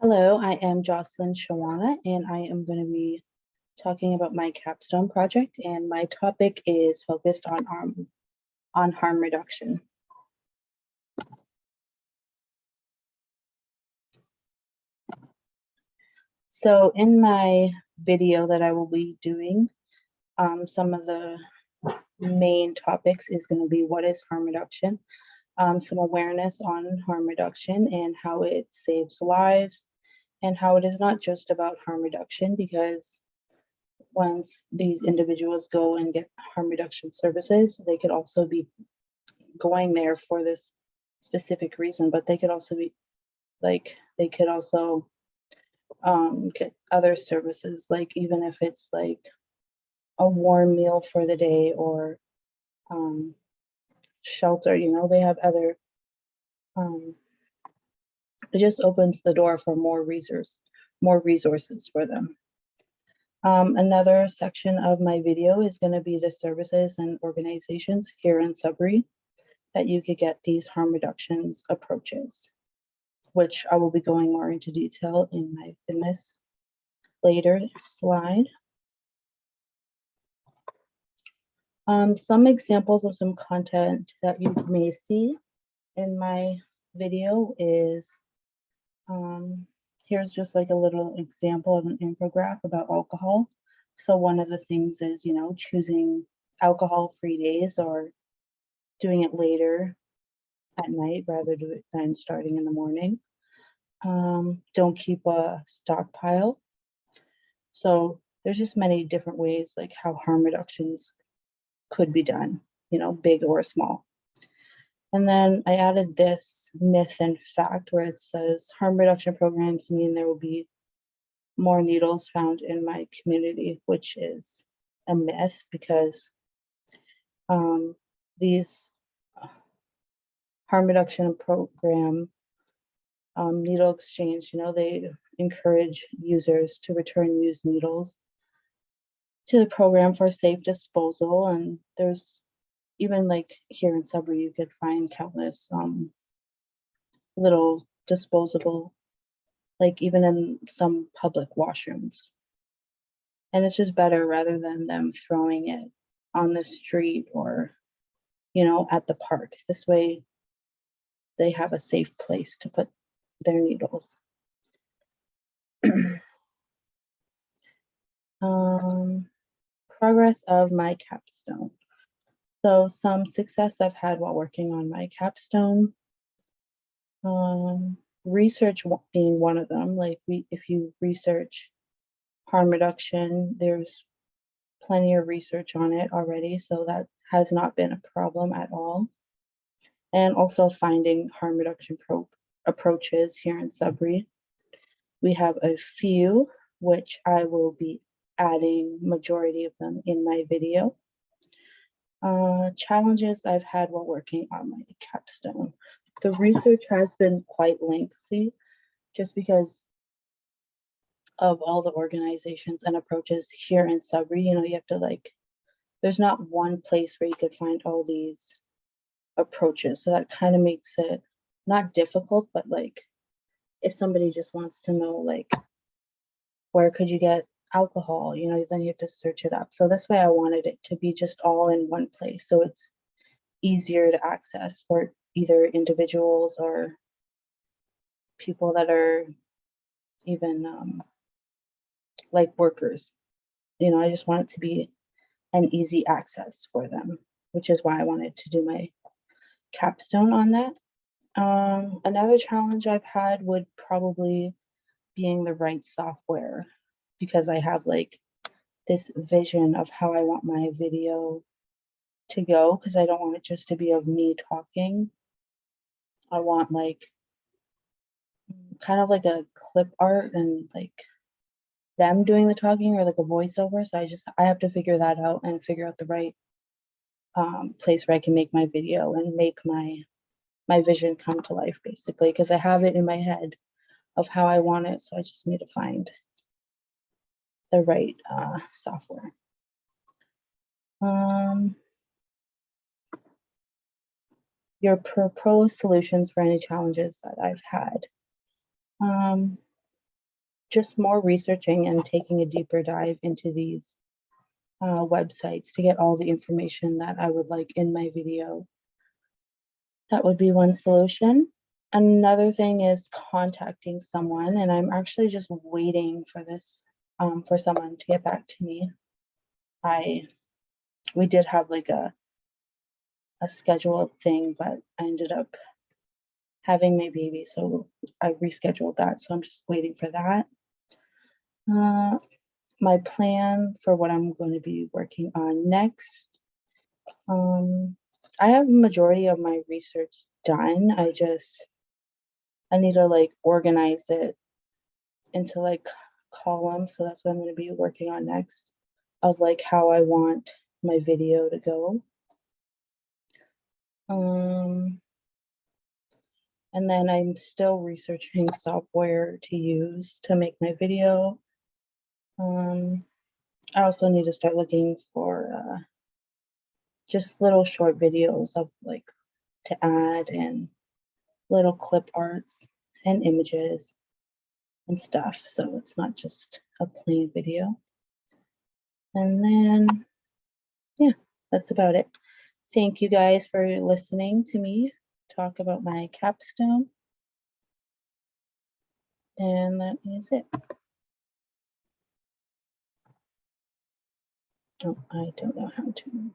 Hello, I am Jocelyn Shawana, and I am going to be talking about my capstone project, and my topic is focused on harm reduction. So in my video that I will be doing, some of the main topics is going to be what is harm reduction, some awareness on harm reduction and how it saves lives, and how it is not just about harm reduction, because once these individuals go and get harm reduction services, they could also be going there for this specific reason, but they could also be they could also get other services, like even if it's like a warm meal for the day or shelter, they have other, it just opens the door for more resources for them. Another section of my video is going to be the services and organizations here in Sudbury that you could get these harm reductions approaches, which I will be going more into detail in this later slide. Some examples of some content that you may see in my video is, here's just like a little example of an infographic about alcohol. So one of the things is, choosing alcohol-free days or doing it later at night rather than starting in the morning. Don't keep a stockpile. So there's just many different ways like how harm reductions could be done, big or small. And then I added this myth and fact where it says harm reduction programs mean there will be more needles found in my community, which is a myth, because these harm reduction program needle exchange, they encourage users to return used needles to the program for safe disposal. And there's even like here in Sudbury, you could find countless little disposable, like even in some public washrooms. And it's just better rather than them throwing it on the street or, at the park. This way they have a safe place to put their needles. Progress of my capstone. So some success I've had while working on my capstone. Research being one of them. Like if you research harm reduction, there's plenty of research on it already, so that has not been a problem at all. And also finding harm reduction approaches here in Sudbury. We have a few, which I will be adding majority of them in my video. Challenges I've had while working on my capstone. The research has been quite lengthy just because of all the organizations and approaches here in Sudbury. You have to there's not one place where you could find all these approaches. So that kind of makes it not difficult, but if somebody just wants to know where could you get alcohol, then you have to search it up. So this way I wanted it to be just all in one place, so it's easier to access for either individuals or people that are even like workers. I just want it to be an easy access for them, which is why I wanted to do my capstone on that. Another challenge I've had would probably being the right software, because I have this vision of how I want my video to go, because I don't want it just to be of me talking. I want kind of like a clip art and them doing the talking, or like a voiceover. So I have to figure that out and figure out the right place where I can make my video and make my vision come to life, basically, because I have it in my head of how I want it. So I just need to find the right software. Your proposed solutions for any challenges that I've had. just more researching and taking a deeper dive into these websites to get all the information that I would like in my video. That would be one solution. Another thing is contacting someone, and I'm actually just waiting for this, for someone to get back to me. We did have like a scheduled thing, but I ended up having my baby, so I rescheduled that. So I'm just waiting for that. My plan for what I'm going to be working on next. I have a majority of my research done. I need to like organize it into like columns. So that's what I'm going to be working on next, of like how I want my video to go. And then I'm still researching software to use to make my video. I also need to start looking for just little short videos of like to add, and little clip arts and images and stuff, so it's not just a plain video. And then yeah, that's about it. Thank you guys for listening to me talk about my capstone, and that is it. Oh, I don't know how to